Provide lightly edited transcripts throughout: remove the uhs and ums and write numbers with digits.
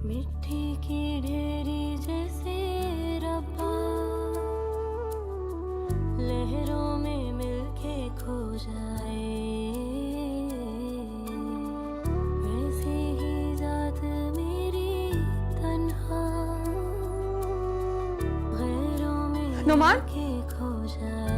मिट्टी की ढेरी जैसे रब्बा, लहरों में मिलके खो जाए, वैसे ही जात मेरी तन्हा, गैरों में नुमान मिलके खो जाए।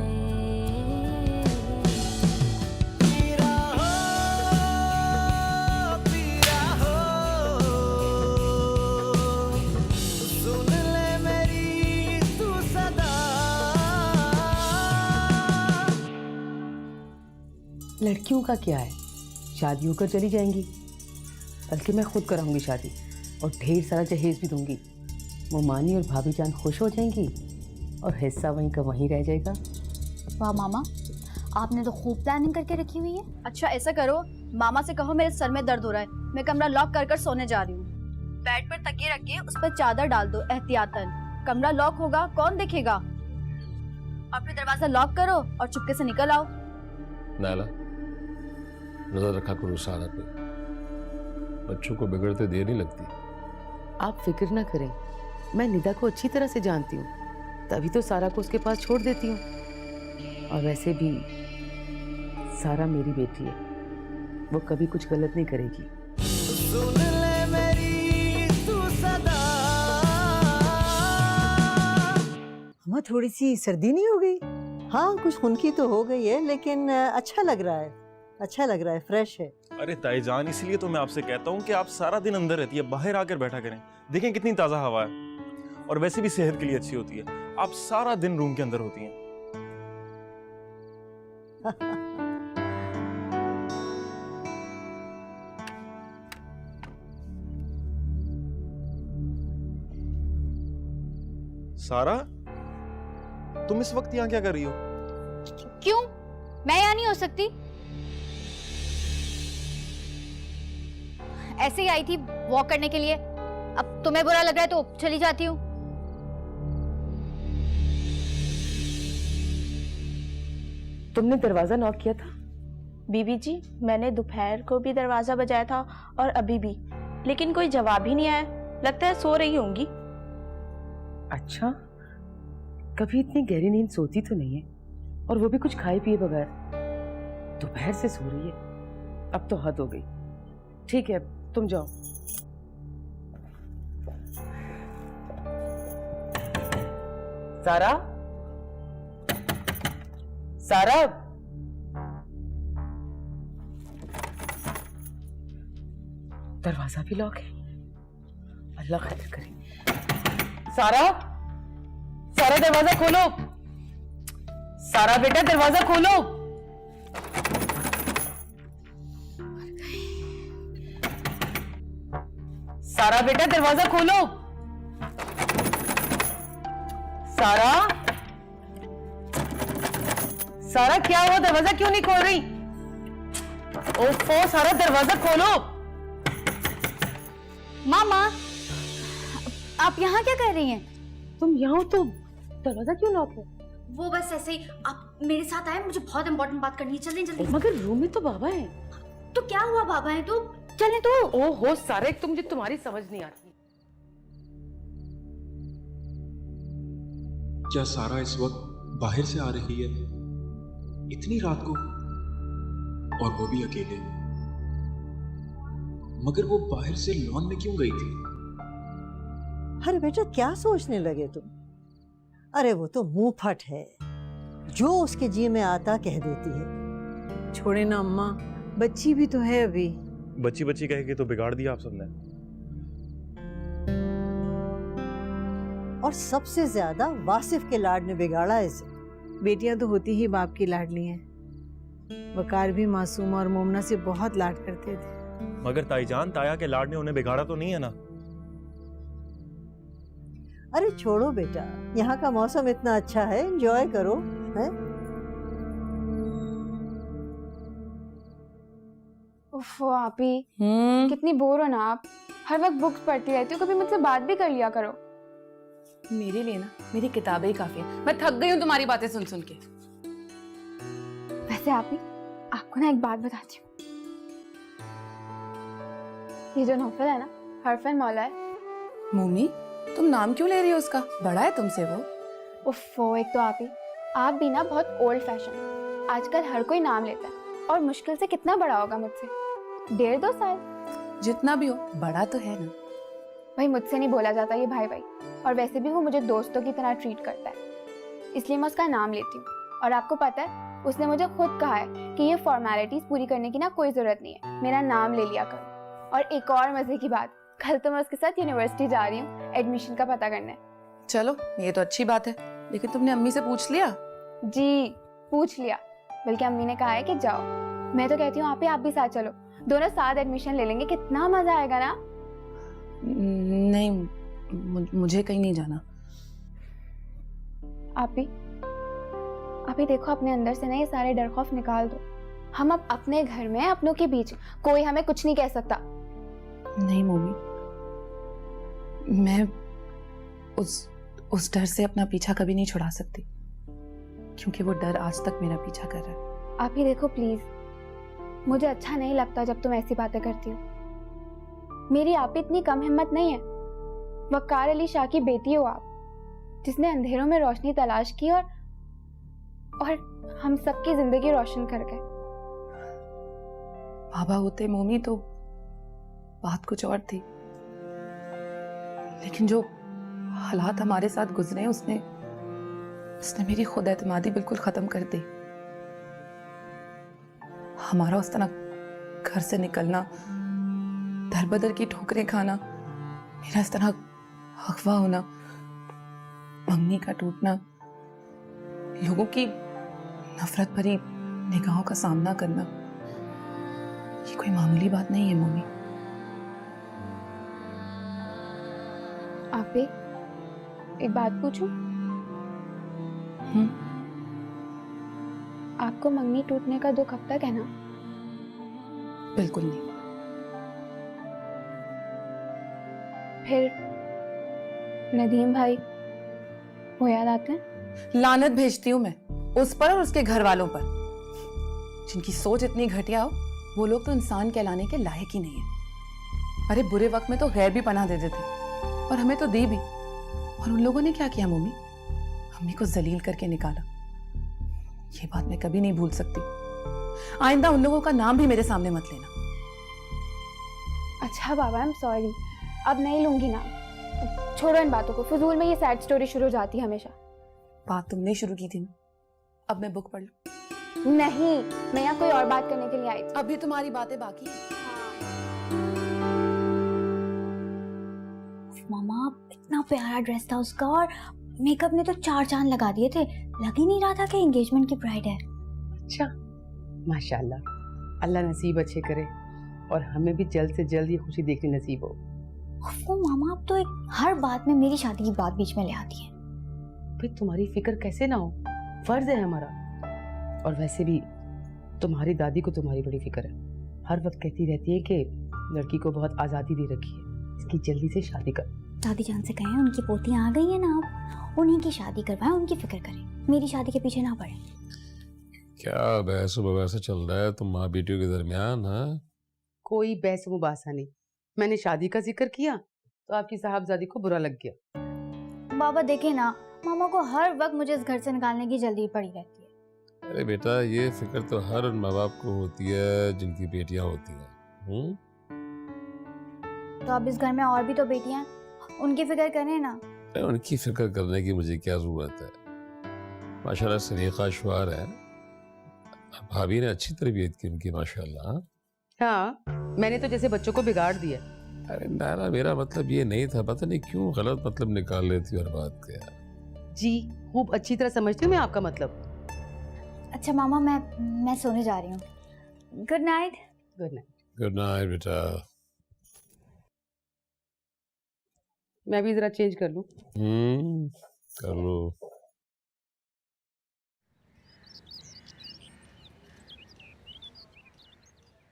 लड़कियों का क्या है, शादी होकर चली जाएंगी, बल्कि मैं खुद कराऊंगी शादी और ढेर सारा जहेज भी दूंगी। वो मानी और भाभी जान खुश हो जाएंगी और हिस्सा वहीं का वहीं रह जाएगा। वाह मामा, आपने तो खूब प्लानिंग करके रखी हुई है। अच्छा ऐसा करो, मामा से कहो मेरे सर में दर्द हो रहा है, मैं कमरा लॉक कर सोने जा रही हूँ। बेड पर तकिए रख के उस पर चादर डाल दो एहतियातन। कमरा लॉक होगा, कौन देखेगा? अपने दरवाजा लॉक करो और चुपके से निकल आओ। नाला, नजर रखा करो सारा पे, बच्चों को बिगड़ते देर नहीं लगती। आप फिक्र ना करें, मैं निदा को अच्छी तरह से जानती हूँ, तभी तो सारा को उसके पास छोड़ देती हूँ। और वैसे भी सारा मेरी बेटी है, वो कभी कुछ गलत नहीं करेगी। सुन ले मेरी तू सदा। हमें थोड़ी सी सर्दी नहीं हो गई? हाँ कुछ खुनकी तो हो गई है, लेकिन अच्छा लग रहा है, अच्छा लग रहा है, फ्रेश है। अरे ताईजान, इसलिए तो मैं आपसे कहता हूँ कि आप सारा दिन अंदर रहती है, बाहर आकर बैठा करें। देखें कितनी ताज़ा हवा है और वैसे भी सेहत के लिए अच्छी होती है। आप सारा दिन रूम के अंदर होती हैं। सारा, तुम इस वक्त यहाँ क्या कर रही हो? क्यों, मैं यहाँ नहीं हो सकती? ऐसे ही आई थी वॉक करने के लिए। अब तुम्हें बुरा लग रहा है तो चली जाती हूँ। तुमने दरवाजा नॉक किया था? बीबी जी, मैंने दोपहर को भी दरवाजा बजाया था और अभी भी, लेकिन कोई जवाब ही नहीं आया। लगता है सो रही होंगी। अच्छा, कभी इतनी गहरी नींद सोती तो नहीं है, और वो भी कुछ खाए पिए बगैर। दोपहर से सो रही है, अब तो हद हो गई। ठीक है, तुम जाओ। सारा, सारा, दरवाजा भी लॉक है। अल्लाह खैर करे। सारा, सारा दरवाजा खोलो। सारा बेटा दरवाजा खोलो। सारा बेटा दरवाजा खोलो। सारा, सारा क्या हुआ, दरवाजा क्यों नहीं खोल रही? ओफो, सारा दरवाजा खोलो। मामा, आप यहाँ क्या कर रही हैं? तुम यहाँ तो दरवाजा क्यों लॉक है? वो बस ऐसे ही, आप मेरे साथ आए, मुझे बहुत इंपॉर्टेंट बात करनी है। चलें जल्दी। मगर रूम में तो बाबा है। तो क्या हुआ, बाबा है तो चलें तो। ओहो सारा, एक तो मुझे तुम्हारी समझ नहीं आती। क्या सारा इस वक्त बाहर से आ रही है इतनी रात को, और वो भी अकेले? मगर वो बाहर से लॉन में क्यों गई थी? अरे बेटा क्या सोचने लगे तुम? अरे वो तो मुंह फट है, जो उसके जी में आता कह देती है। छोड़े ना अम्मा, बच्ची भी तो है अभी। बच्ची बच्ची कह के तो बिगाड़ दिया आप सबने। और सबसे ज्यादा वासिफ के लाड ने बिगाड़ा इसे। बेटियां तो होती ही बाप की लाडली हैं। वकार भी मासूम और मोमना से बहुत लाड करते थे। मगर ताईजान, ताया के लाड ने उन्हें बिगाड़ा तो नहीं है ना? अरे छोड़ो बेटा, यहाँ का मौसम इतना अच्छा है, एंजॉय करो। है? उफ आपी, कितनी बोर हो ना आप। हर वक्त बुक्स पढ़ती रहती हो, कभी मुझसे बात भी कर लिया करो। मेरे लिए ना मेरी किताबें ही काफी हैं। मैं थक गई हूँ तुम्हारी बातें सुन सुन के। वैसे आपी, आपको ना एक बात बताती हूँ। ये जो नौफल है ना, हरफन मौला है, मम्मी तुम नाम क्यों ले रही हो उसका? बड़ा है तुमसे वो। उफ़ो, एक तो आप भी ना बहुत ओल्ड फैशन। आजकल हर कोई नाम लेता है और मुश्किल से कितना बड़ा होगा मुझसे? 1.5-2 साल। जितना भी हो बड़ा तो है ना। भाई मुझसे नहीं बोला जाता ये भाई भाई, और वैसे भी वो मुझे दोस्तों की तरह ट्रीट करता है, इसलिए मैं उसका नाम लेती हूँ। और आपको पता है उसने मुझे खुद कहा है कि ये फॉर्मेलिटीज पूरी करने की ना कोई जरूरत नहीं है, मेरा नाम ले लिया करो। और एक और मजे की बात, कल तो मैं उसके साथ यूनिवर्सिटी जा रही हूँ एडमिशन का पता करने। चलो ये तो अच्छी बात है, लेकिन तुमने अम्मी से पूछ लिया? जी पूछ लिया, बल्कि अम्मी ने कहा है कि जाओ। मैं तो कहती हूँ आप भी साथ चलो, दोनों साथ एडमिशन ले लेंगे, कितना मजा आएगा ना। नहीं, मुझे कहीं नहीं जाना। आप ही देखो अपने अंदर से ना ये सारे डर खौफ निकाल दो। हम अब अपने घर में अपनों के बीच, कोई हमें कुछ नहीं कह सकता। नहीं मम्मी, मैं उस डर से अपना पीछा कभी नहीं छुड़ा सकती, क्योंकि वो डर आज तक मेरा पीछा कर रहा है। आप ही देखो प्लीज, मुझे अच्छा नहीं लगता जब तुम ऐसी बातें करती हो। मेरी आप इतनी कम हिम्मत नहीं है। वकार अली शाह की बेटी हो आप, जिसने अंधेरों में रोशनी तलाश की और हम सबकी जिंदगी रोशन कर गए। बाबा होते मोमी तो बात कुछ और थी, लेकिन जो हालात हमारे साथ गुजरे उसने मेरी खुद एतमादी बिल्कुल खत्म कर दी। हमारा उस तरह घर से निकलना, दर बदर की ठोकरें खाना, मेरा इस तरह अगवा होना, मंगनी का टूटना, लोगों की नफरत भरी निगाहों का सामना करना, ये कोई मामूली बात नहीं है मम्मी। आप एक बात पूछूं? आपको मंगनी टूटने का दुख अब तक है ना? बिल्कुल नहीं। फिर नदीम भाई वो याद आते हैं? लानत भेजती हूँ मैं उस पर और उसके घर वालों पर, जिनकी सोच इतनी घटिया हो। वो लोग तो इंसान कहलाने के लायक ही नहीं है। अरे बुरे वक्त में तो गैर भी पनाह दे देते, और हमें तो दी भी। और उन लोगों ने क्या किया मम्मी? अम्मी को जलील करके निकाला। ये बात मैं कभी नहीं भूल सकती। आइंदा उन लोगों का नाम भी मेरे सामने मत लेना। अच्छा बाबा, आई एम सॉरी, अब नहीं लूंगी नाम। छोड़ो इन बातों को, फजूल में ये सैड स्टोरी शुरू हो जाती है हमेशा। बात तुमने शुरू की थी ना, अब मैं बुक पढ़ लूं? नहीं, मैं यहाँ कोई और बात करने के लिए आई थी। अभी तुम्हारी बातें बाकी हैं। मामा इतना प्यारा ड्रेस था उसका, और मेकअप ने तो 4 चांद लगा दिए थे। लग ही नहीं रहा था कि एंगेजमेंट की ब्राइड है। अच्छा, माशाल्लाह, अल्लाह नसीब अच्छे करे और हमें भी जल्द से जल्द ये खुशी देखनी नसीब हो। वो मामा अब तो हर बात में मेरी शादी की बात बीच में ले आती है। फिर तुम्हारी फिक्र कैसे ना हो, फर्ज है हमारा। और वैसे भी तुम्हारी दादी को तुम्हारी बड़ी फिक्र है। हर वक्त कहती रहती है कि लड़की को बहुत आज़ादी दे रखी है, इसकी जल्दी से शादी कर। दादी जान से कहें उनकी पोतियां आ गई है ना, अब उन्हीं की शादी करवाएं, उनकी फिक्र करें, मेरी शादी के पीछे ना पड़े। क्या बहस बहस चल रहा है तुम माँ बेटियों के दरमियान? हाँ, कोई बहस मुबासा नहीं। मैंने शादी का जिक्र किया तो आपकी साहबजादी को बुरा लग गया। बाबा देखे ना, मामा को हर वक्त मुझे इस घर से निकालने की जल्दी पड़ी रहती है। अरे बेटा, ये फिक्र तो हर उन माँ बाप को होती है जिनकी बेटियां होती हैं। तो अब इस घर में और भी तो बेटियां हैं, उनकी फिक्र करें ना। अरे उनकी फिक्र करने की मुझे क्या जरूरत है? माशाल्लाह सलीका शुआर है, भाभी ने अच्छी तरबियत की उनकी माशाल्लाह। हाँ, मैंने तो जैसे बच्चों को बिगाड़ दिया। अरे नारा, मेरा मतलब ये नहीं था, पता नहीं क्यों गलत मतलब निकाल लेती हर बात का। जी, खूब अच्छी तरह समझती हूँ मैं आपका मतलब। अच्छा मामा, मैं सोने जा रही हूँ। Good night. Good night. Good night बेटा। मैं भी जरा चेंज कर लूँ। कर लो।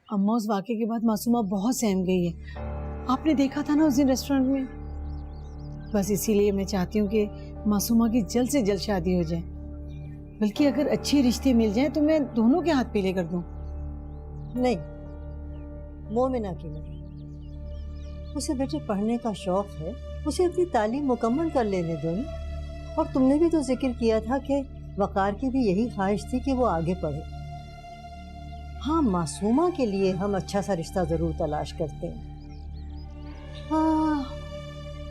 अम्मा उस वाक़े के बाद मासूमा बहुत सहम गई है। आपने देखा था ना उस दिन रेस्टोरेंट में। बस इसीलिए मैं चाहती हूँ कि मासूमा की जल्द से जल्द शादी हो जाए। बल्कि अगर अच्छे रिश्ते मिल जाएं तो मैं दोनों के हाथ पीले कर दूँ। नहीं, मोमिना की नहीं, उसे बेटे पढ़ने का शौक है, उसे अपनी तालीम मुकम्मल कर लेने दो ना। और तुमने भी तो जिक्र किया था कि वकार की भी यही ख्वाहिश थी कि वो आगे पढ़े। हाँ, मासूमा के लिए हम अच्छा सा रिश्ता ज़रूर तलाश करते हैं। हाँ,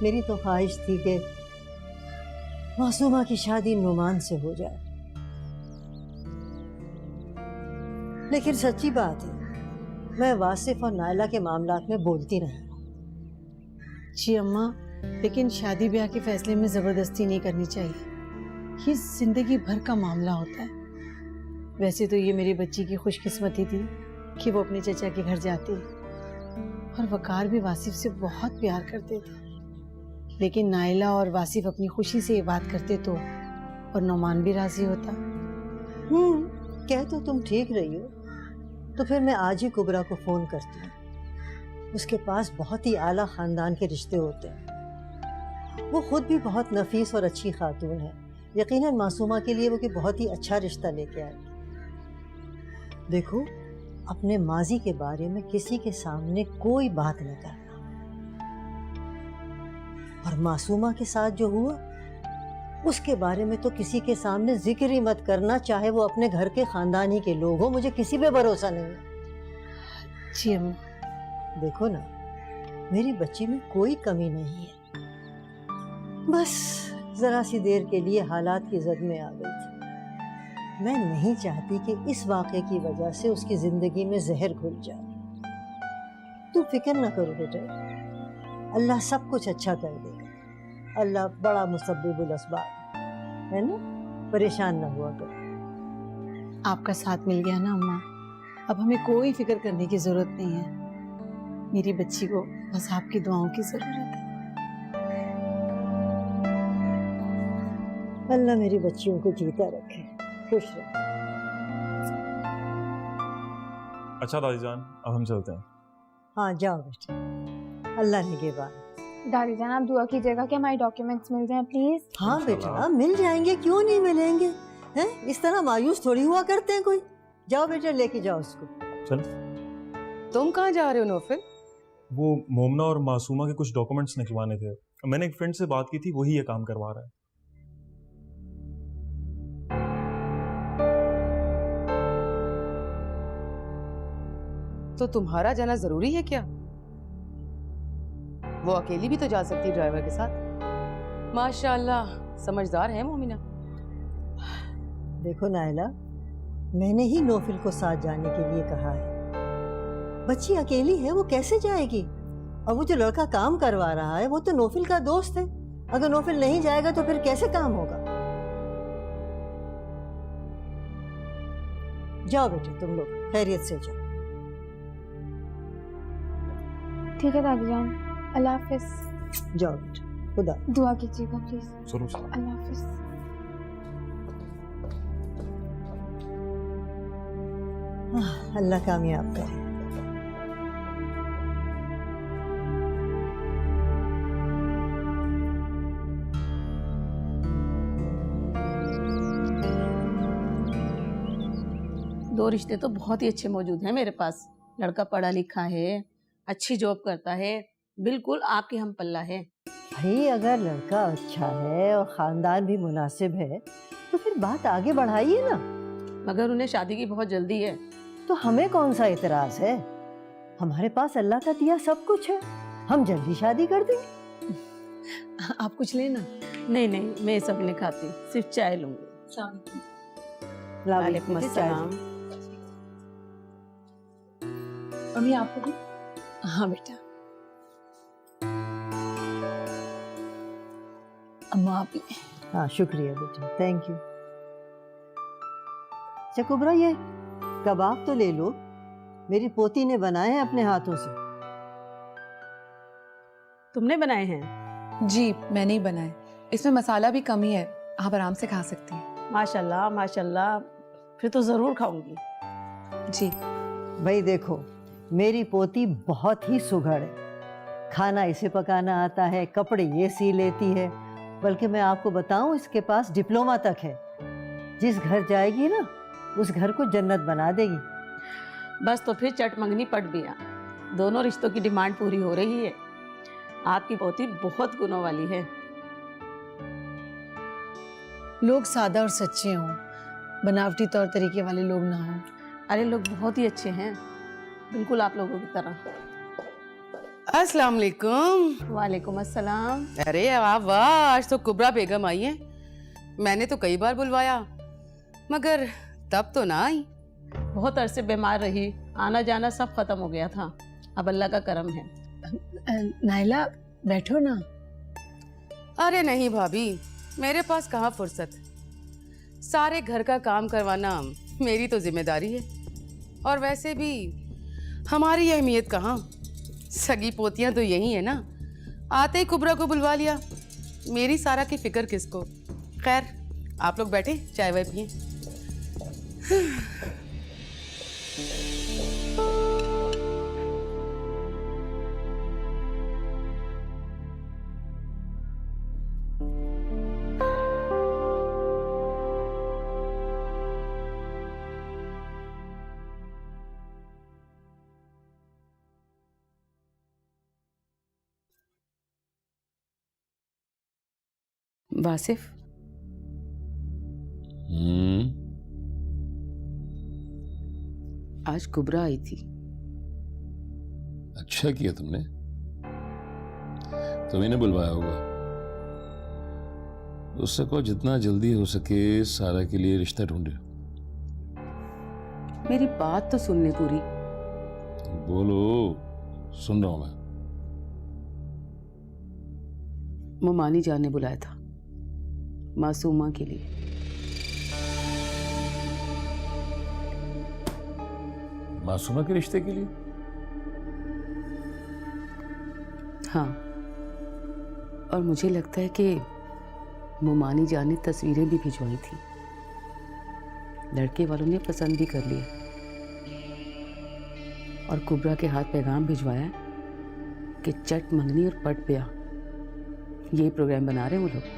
मेरी तो ख्वाहिश थी कि मासूमा की शादी नुमान से हो जाए, लेकिन सच्ची बात है मैं वासिफ और नायला के मामलात में बोलती नहीं। जी अम्मा, लेकिन शादी ब्याह के फैसले में ज़बरदस्ती नहीं करनी चाहिए। ये ज़िंदगी भर का मामला होता है। वैसे तो ये मेरी बच्ची की खुशकिस्मती थी कि वो अपने चचा के घर जाती, और वकार भी वासिफ से बहुत प्यार करते थे। लेकिन नाइला और वासिफ अपनी खुशी से ये बात करते तो, और नौमान भी राजी होता। कह तो तुम ठीक रही हो। तो फिर मैं आज ही कुबरा को फ़ोन करती हूँ। उसके पास बहुत ही आला ख़ानदान के रिश्ते होते हैं। वो खुद भी बहुत नफीस और अच्छी खातून है। यकीनन मासूमा के लिए वो कि बहुत ही अच्छा रिश्ता लेके आएगी। देखो, अपने माजी के बारे में किसी के सामने कोई बात न करना। और मासूमा के साथ जो हुआ उसके बारे में तो किसी के सामने जिक्र ही मत करना, चाहे वो अपने घर के खानदान ही के लोग हो। मुझे किसी पे भरोसा नहीं है। जी अम्मा। देखो ना, मेरी बच्ची में कोई कमी नहीं है, बस जरा सी देर के लिए हालात की जद में आ गई थी। मैं नहीं चाहती कि इस वाक़े की वजह से उसकी जिंदगी में जहर घुल जाए। तुम फिक्र ना करो बेटे, अल्लाह सब कुछ अच्छा कर देगा। अल्लाह बड़ा मुसब्बिबुल अस्बाब है ना, परेशान ना हुआ करो। आपका साथ मिल गया ना अम्मा, अब हमें कोई फिक्र करने की जरूरत नहीं है। मेरी बच्ची को बस आपकी दुआओं की जरूरत है। अल्लाह मेरी बच्चियों को जीता रखे, खुश रखे। अच्छा दादी जान, अब हम चलते हैं। हाँ जाओ बेटे, अल्लाह निगहबान। दादी जान आप दुआ कीजिएगा कि हमारे डॉक्यूमेंट्स मिल जाएं प्लीज। हाँ बेटा, मिल जाएंगे, क्यों नहीं मिलेंगे हैं? इस तरह मायूस थोड़ी हुआ करते हैं कोई। जाओ बेटा, लेके जाओ उसको। चल। तुम कहाँ जा रहे हो नौफिल? वो मोमना और मासूमा के कुछ डॉक्यूमेंट्स निकलवाने थे। मैंने एक फ्रेंड से बात की थी, वही ये काम करवा रहा है। तो तुम्हारा जाना जरूरी है क्या? वो अकेली भी तो जा सकती है ड्राइवर के साथ। माशाल्लाह, समझदार है मोमिना। देखो नायला, मैंने ही नौफिल को साथ जाने के लिए कहा है। बच्ची अकेली है, वो कैसे जाएगी? और वो जो लड़का काम करवा रहा है वो तो नौफिल का दोस्त है। अगर नौफिल नहीं जाएगा तो फिर कैसे काम होगा? जाओ बेटे, तुम लोग खैरियत से जाओ। ठीक है दादी जान, अल्लाह हाफिज। जाओ बेटा, खुदा दुआ कीजिएगा प्लीज। जरूर। अल्लाह हाफिज। अल्लाह कामयाब करे। दो रिश्ते तो बहुत ही अच्छे मौजूद हैं मेरे पास। लड़का पढ़ा लिखा है, अच्छी जॉब करता है, बिल्कुल आपके हम पल्ला है। भाई अगर लड़का अच्छा है और खानदान भी मुनासिब है तो फिर बात आगे बढ़ाइए ना। मगर उन्हें शादी की बहुत जल्दी है। तो हमें कौन सा इतराज है? हमारे पास अल्लाह का दिया सब कुछ है, हम जल्दी शादी कर देंगे। आप कुछ लेना? नहीं नहीं, मैं ये सब नहीं खाती, सिर्फ चाय लूंगी। वालेकुम अस्सलाम। अम्मी आपको भी? हाँ बेटा। अम्मा आप भी। हाँ शुक्रिया बेटा, थैंक यू। अच्छा कुबरा, ये कबाब तो ले लो, मेरी पोती ने बनाए हैं अपने हाथों से। तुमने बनाए हैं? जी मैंने ही बनाए। इसमें मसाला भी कम ही है, आप आराम से खा सकती हैं। माशाल्लाह माशाल्लाह, फिर तो जरूर खाऊंगी। जी भाई देखो, मेरी पोती बहुत ही सुघड़ है। खाना इसे पकाना आता है, कपड़े ये सी लेती है, बल्कि मैं आपको बताऊं इसके पास डिप्लोमा तक है। जिस घर जाएगी ना उस घर को जन्नत बना देगी। बस तो फिर चट मंगनी पट गया, दोनों रिश्तों की डिमांड पूरी हो रही है। आपकी पोती बहुत गुणों वाली है। लोग सादा और सच्चे हों, बनावटी तौर तरीके वाले लोग ना हों। अरे लोग बहुत ही अच्छे हैं, बिल्कुल आप लोगों की तरह। अस्सलाम वालेकुम। वालेकुम अस्सलाम। अरे वाह वाह, आज तो कुबरा बेगम आई है। मैंने तो कई बार बुलवाया मगर तब तो ना आई। बहुत अरसे बीमार रही, आना जाना सब खत्म हो गया था, अब अल्लाह का करम है। नाइला बैठो ना। अरे नहीं भाभी, मेरे पास कहाँ फुर्सत। सारे घर का काम करवाना मेरी तो जिम्मेदारी है। और वैसे भी हमारी अहमियत कहाँ, सगी पोतियां तो यही है ना। आते ही कुबरा को बुलवा लिया, मेरी सारा की फिक्र किसको। खैर आप लोग बैठे, चाय वाय पिए। वासिफ, आज कुबरा आई थी। अच्छा किया तुमने, तुम्हें बुलवाया होगा। उससे को जितना जल्दी हो सके सारा के लिए रिश्ता ढूंढे। मेरी बात तो सुन ले पूरी। बोलो, सुन रहा हूं मैं। मुमानी जान ने बुलाया था मासूमा के लिए। मासूमा के रिश्ते के लिए? हाँ, और मुझे लगता है कि मुमानी जान ने तस्वीरें भी भिजवाई थी। लड़के वालों ने पसंद भी कर लिया और कुबरा के हाथ पैगाम भिजवाया कि चट मंगनी और पट ब्याह, ये प्रोग्राम बना रहे हैं वो लोग।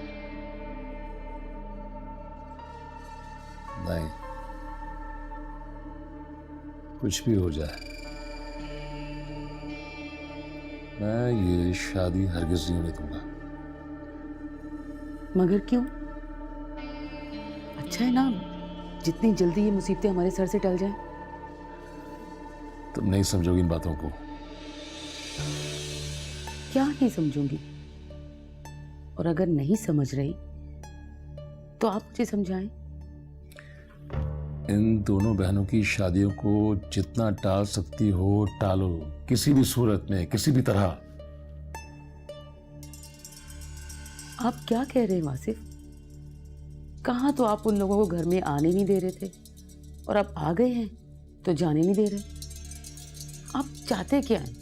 नहीं, कुछ भी हो जाए मैं ये शादी हरगिज नहीं होने दूंगा। मगर क्यों? अच्छा है ना, जितनी जल्दी ये मुसीबतें हमारे सर से टल जाएं। तुम नहीं समझोगी इन बातों को। क्या नहीं समझूंगी? और अगर नहीं समझ रही तो आप मुझे समझाएं। इन दोनों बहनों की शादियों को जितना टाल सकती हो टालो, किसी भी सूरत में, किसी भी तरह। आप क्या कह रहे हैं वासिफ? कहाँ तो आप उन लोगों को घर में आने नहीं दे रहे थे और अब आ गए हैं तो जाने नहीं दे रहे। आप चाहते क्या हैं?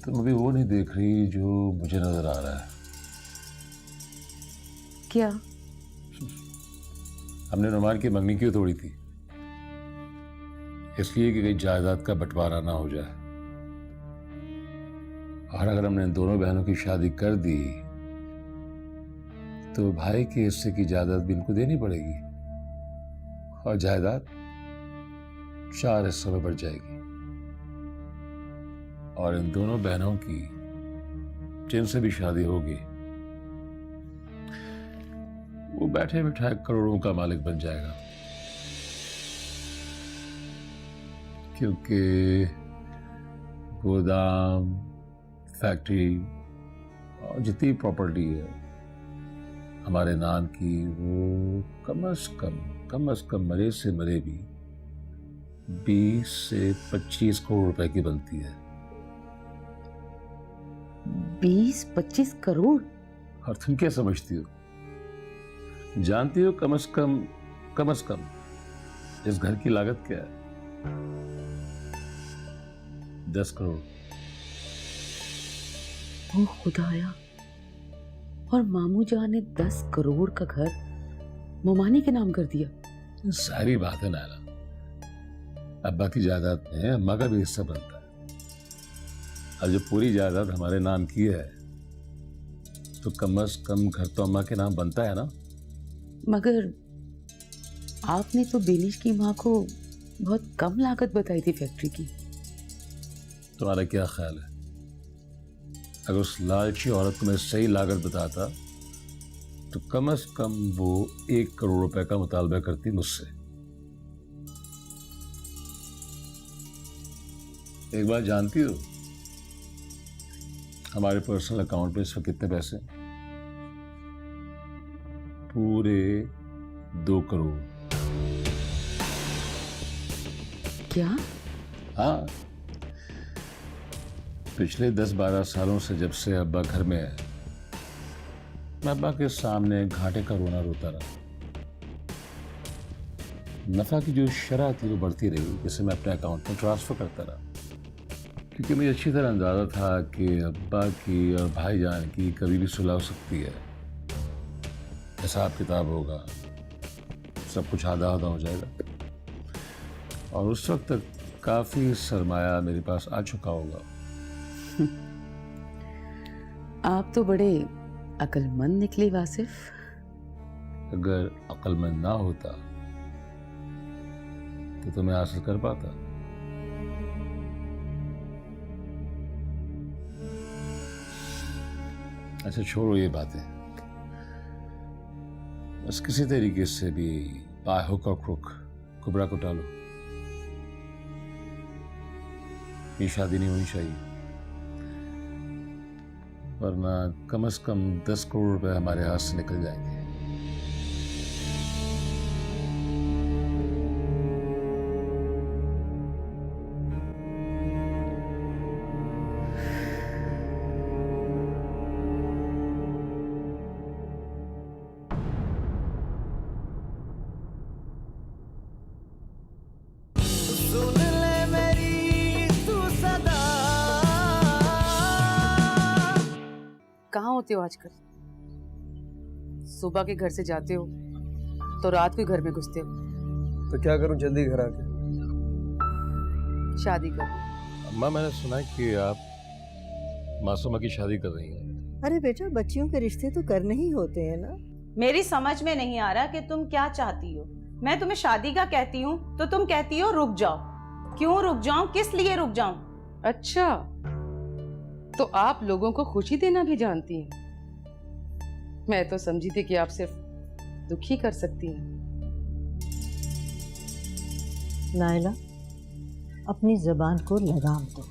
तुम अभी वो नहीं देख रही जो मुझे नजर आ रहा है। क्या? हमने नुमान की मंगनी क्यों तोड़ी थी? इसलिए कि कहीं जायदाद का बंटवारा ना हो जाए। और अगर हमने इन दोनों बहनों की शादी कर दी तो भाई के हिस्से की जायदाद भी इनको देनी पड़ेगी और जायदाद 4 हिस्सों में बढ़ जाएगी। और इन दोनों बहनों की जिनसे भी शादी होगी वो बैठे बिठाए करोड़ों का मालिक बन जाएगा, क्योंकि गोदाम, फैक्ट्री और जितनी प्रॉपर्टी है हमारे नाम की वो कम से कम मरे से मरे भी 20 से 25 करोड़ रुपए की बनती है। 20-25 करोड़? और तुम क्या समझती हो? जानती हो कम से कम इस घर की लागत क्या है? 10 करोड़। ओ खुदाया, और मामू जान ने 10 करोड़ का घर मुमानी के नाम कर दिया। सारी बात है नाला, अब्बा की जायदाद में अम्मा का भी हिस्सा बनता है। अब जब पूरी जायदाद हमारे नाम की है तो कम से कम घर तो अम्मा के नाम बनता है ना। मगर आपने तो बेनिश की माँ को बहुत कम लागत बताई थी फैक्ट्री की। तुम्हारा क्या ख्याल है? अगर उस लालची औरत को मैं सही लागत बताता तो कम से कम वो 1 करोड़ रुपए का मुतालबा करती मुझसे। एक बात जानती हो हमारे पर्सनल अकाउंट पे इस वक्त कितने पैसे? पूरे 2 करोड़। क्या? हाँ, पिछले 10-12 सालों से जब से अब्बा घर में है, मैं अब्बा के सामने घाटे का रोना रोता रहा। नफा की जो शरह थी वो बढ़ती रही, जिसे मैं अपने अकाउंट में ट्रांसफर करता रहा, क्योंकि मुझे अच्छी तरह अंदाजा था कि अब्बा की और भाईजान की कभी भी सुलह हो सकती है। हिसाब किताब होगा, सब कुछ आधा आधा हो जाएगा और उस वक्त तक काफी सरमाया मेरे पास आ चुका होगा। आप तो बड़े अक्लमंद निकले वासिफ। अगर अक्लमंद ना होता तो तुम्हें हासिल कर पाता। अच्छा छोड़ो ये बातें, बस किसी तरीके से भी बाय हुक और क्रुक कुबरा को टालो। ये शादी नहीं होनी चाहिए, वरना कम से कम 10 करोड़ रुपए हमारे हाथ से निकल जाएंगे। सुन ले मेरी तू सदा। कहाँ होते हो आजकल? सुबह के घर से जाते हो तो रात को घर में घुसते हो। तो क्या करूं जल्दी घर आके? शादी कर। अम्मा मैंने सुना कि आप मासूमा की शादी कर रही हैं। अरे बेटा, बच्चियों के रिश्ते तो करने ही होते हैं ना। मेरी समझ में नहीं आ रहा कि तुम क्या चाहती हो। मैं तुम्हें शादी का कहती हूँ तो तुम कहती हो रुक जाओ। क्यों रुक जाऊं? किस लिए रुक जाऊं? अच्छा, तो आप लोगों को खुशी देना भी जानती हैं। मैं तो समझी थी कि आप सिर्फ दुखी कर सकती हैं। नायला, अपनी जबान को लगाम दो।